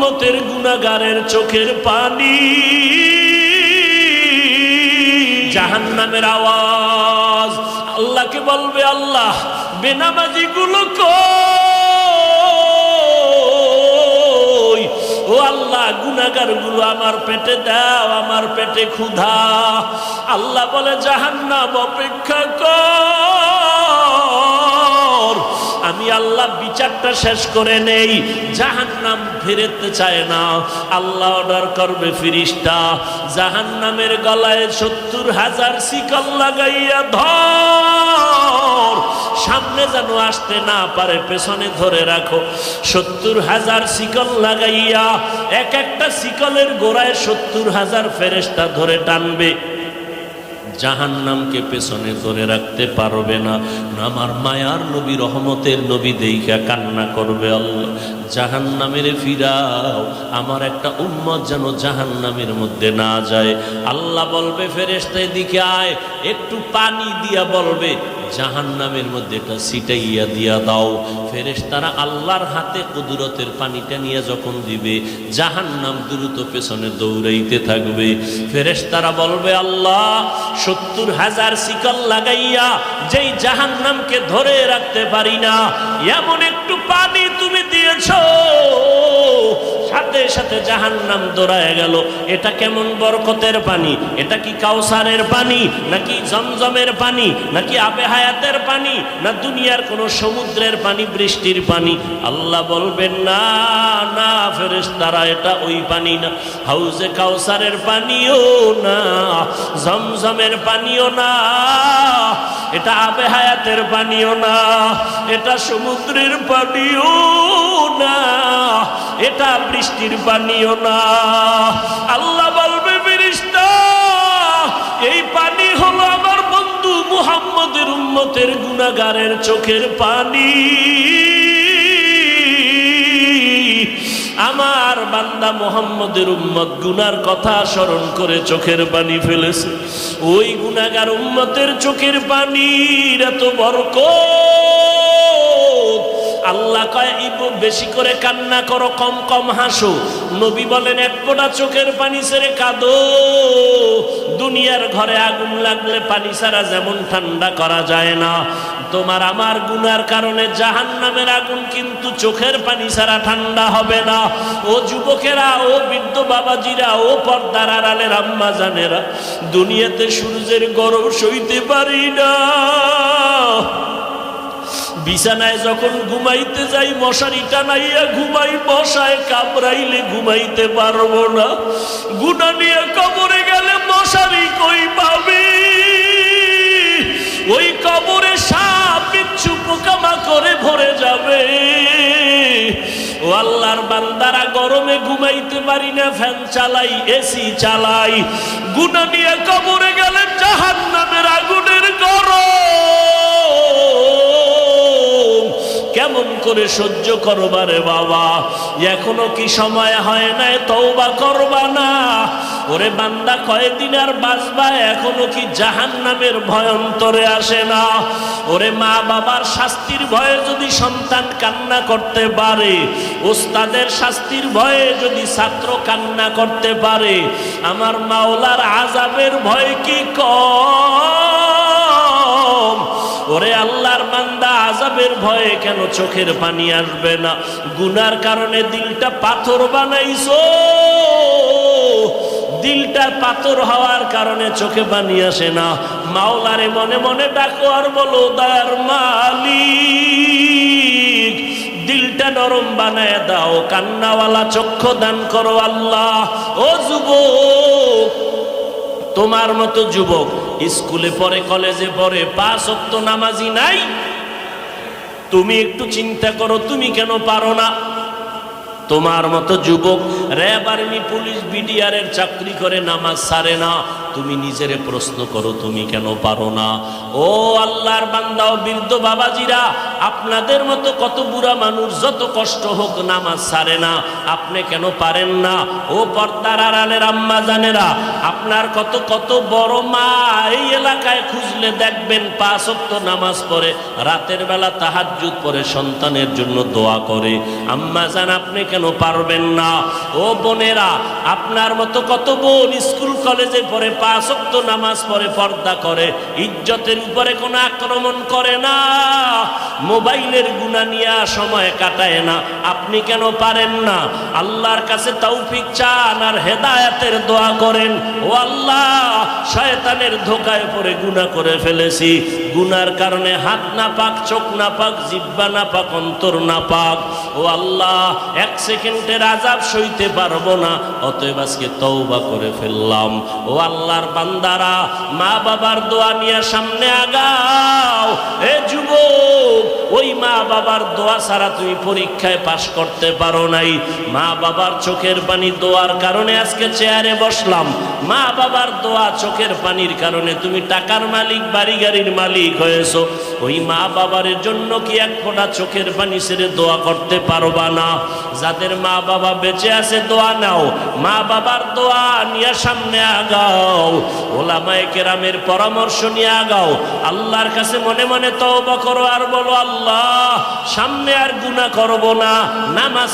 উম্মতের গুনাহগারের চোখের পানি, জাহান্নামের আওয়াজ। আল্লাহকে বলবে, আল্লাহ বেনামাজি গুলো কই? ও আল্লাহ, গুনাহগার গুলো আমার পেটে দাও, আমার পেটে ক্ষুধা। আল্লাহ বলে, জাহান্নাম অপেক্ষা কর, আমি আল্লাহ বিচারটা শেষ করে নেই। জাহান্নাম ফিরতে চায় না। আল্লাহ অর্ডার করবে, ফিরিস্তা জাহান্নামের গলায় 70,000 শিকল লাগাইয়া ধর, সামনে যেন আসতে না পারে, পেছনে ধরে রাখো। 70,000 শিকল লাগাইয়া, এক একটা শিকলের গোড়ায় 70,000 ফেরেশতা ধরে টানবে। জাহান্নামকে পেছনে ধরে রাখতে পারবে না। আমার মায়ার নবী, রহমতের নবী দেইখা কান্না করবে, আল্লাহ জাহান্নামের ফিরাও, আমার একটা উম্মত যেন জাহান্নামের মধ্যে না যায়। আল্লাহ বলবে, ফেরেশতা এদিকে আয়, একটু পানি দিয়া বলবে জাহান্নামের মধ্যে এটা ছিটাইয়া দিয়া দাও। ফেরেশতারা আল্লাহর হাতে কুদরতের পানিটা নিয়ে যখন দিবে, জাহান্নাম দ্রুত পেছনে দৌড়াইতে থাকবে। ফেরেশতারা বলবে, আল্লাহ 70,000 শিকল লাগাইয়া যেই জাহান্নামকে ধরে রাখতে পারি না, এমন একটু পানি তুমি দিয়েছো, সাথে সাথে জাহান্নাম দৌড়ায় গেল। এটা কেমন বরকতের পানি? এটা কি কাউসারের পানি, নাকি জমজমের পানি, নাকি আবে হায়াতের পানি, না দুনিয়ার কোন সমুদ্রের পানি, বৃষ্টির পানি? আল্লাহ বলবেন, না না ফেরেশতারা, এটা ওই পানি না, হাউজে কাউসারের পানিও না, জমজমের পানিও না, এটা আবে হায়াতের পানিও না, এটা সমুদ্রের পানিও না, এটা বৃষ্টির পানিও না। আল্লাহ বলবে, ফেরেশতা এই পানি হলো আমার বন্ধু মুহাম্মদের উম্মতের গুনাহগারের চোখের পানি। আমার বান্দা মুহাম্মদের উম্মত গুনার কথা স্মরণ করে চোখের পানি ফেলেছে। ওই গুনাহগার উম্মতের চোখের পানির এত বরকত। আল্লাহ কয়, বেশি করে কান্না করো, কম কম হাসো। নবী বলেন, এক ফোঁটা চোখের পানি ছেড়ে কাঁদো। দুনিয়ার ঘরে আগুন লাগলে পানি ছাড়া যেমন ঠান্ডা করা যায় না, তোমার আমার গুনার কারণে জাহান্নামের আগুন কিন্তু চোখের পানি ছাড়া ঠান্ডা হবে না। ও যুবকেরা, ও বৃদ্ধ বাবাজিরা, ও পর্দার আড়ালের আম্মা জানেরা, দুনিয়াতে সূর্যের গরম সইতে পারি না। বিছানায় যখন ঘুমাইতে যাই, মশারি টানাইয়া ঘুমাই, মশায় কামড়াইলে ঘুমাইতে পারবো না। গুনাহ নিয়ে কবরে গেলে মশারি কই পাবি? ওই কবরে সাপ বিচ্ছু পোকামাকড়ে ভরে যাবে। ও আল্লাহর বান্দারা, গরমে ঘুমাইতে পারি না, ফ্যান চালাই, এসি চালাই। গুনাহ নিয়ে কবরে গেলে জাহান্নামের আগুনের গরম কেমন করে সহ্য করবা রে বাবা? এখনো কি সময় হয় নাই তওবা করবা না? ওরে বান্দা, কয়দিন আর বাঁচবা? এখনো কি জাহান্নামের ভয় অন্তরে আসে না? ওরে মা বাবার শাস্তির ভয়ে যদি সন্তান কান্না করতে পারে, ওস্তাদের শাস্তির ভয়ে যদি ছাত্র কান্না করতে পারে, আমার মাওলার আযাবের ভয় কি কম? ওরে আল্লাহর বান্দা, আযাবের ভয়ে কেন চোখের পানি আসবে না? গুনার কারণে দিলটা পাথর বানাইছো, দিলটা পাথর হওয়ার কারণে চোখে পানি আসে না। মাওলারে মনে মনে ডাকো আর বলো, দয়ার মালিক দিলটা নরম বানায় দাও, কান্নাওয়ালা চক্ষু দান করো আল্লাহ। ও যুবক, তোমার মতো যুবক স্কুলে পড়ে, কলেজে পড়ে, 5 ওয়াক্ত নামাজি নাই। তুমি একটু চিন্তা করো, তুমি কেন পারো না? তোমার মতো যুবক র্যাব, আর্মি, পুলিশ, বিডিআর এর চাকরি করে, নামাজ ছাড়ে না। তুমি নিজেরে প্রশ্ন করো, তুমি কেন পারো না? ও আল্লাহর বান্দা ও বৃদ্ধ বাবাজিরা, আপনাদের মতো কত বুড়া মানুষ যত কষ্ট হোক নামাজ ছাড়ে না, আপনি কেন পারেন না? ও পর্দার আড়ালের আম্মা জানেরা, আপনার কত কত বড় মা এই এলাকায় খুঁজলে দেখবেন 5 ওয়াক্ত নামাজ পড়ে, রাতের বেলা তাহাজ্জুদ পড়ে, সন্তানের জন্য দোয়া করে। আম্মা জান, আপনি কেন পারবেন না? ও বোনেরা, আপনার মতো কত বোন স্কুল কলেজে পড়ে, 5 ওয়াক্ত নামাজ পড়ে, পর্দা করে, ইজ্জতের উপরে কোনো আক্রমণ করে না, মোবাইলের গুনাহ নিয়ে সময় কাটায় না। আপনি কেন পারেন না? আল্লাহর কাছে তৌফিক চান আর হেদায়েতের দোয়া করেন। ও আল্লাহ, শয়তানের ধোঁকায় পড়ে গুনাহ করে ফেলেছি, গুনার কারণে হাত না পাক, চোখ না পাক, জিহ্বা না পাক, অন্তর না পাক। ও আল্লাহ, 1 সেকেন্ডের আযাব সইতে পারবো না, অতএব আজকে তওবা করে ফেললাম। ও আল্লাহর বান্দারা, মা বাবার দোয়া নিয়ে সামনে আগাও। এ যুবক, ওই মা বাবার দোয়া ছাড়া তুমি পরীক্ষায় পাশ করতে পারো নাই। মা বাবার চোখের পানি দোয়ার কারণে আজকে চেয়ারে বসলাম। মা বাবার দোয়া চোখের পানির কারণে তুমি টাকার মালিক, বাড়ি গাড়ির মালিক হয়েছো। ওই মা বাবার জন্য কি এক ফোঁটা চোখের পানি ছেড়ে দোয়া করতে পারবা না? যাদের মা বাবা বেঁচে আছে দোয়া নাও, মা বাবার দোয়া নিয়ে সামনে আগাও, ওলামায়ে কেরামের পরামর্শ নিয়ে আগাও। আল্লাহর কাছে মনে মনে তওবা করো আর বলো, আল্লাহ, সামনে আর গুনাহ করব না, নামাজ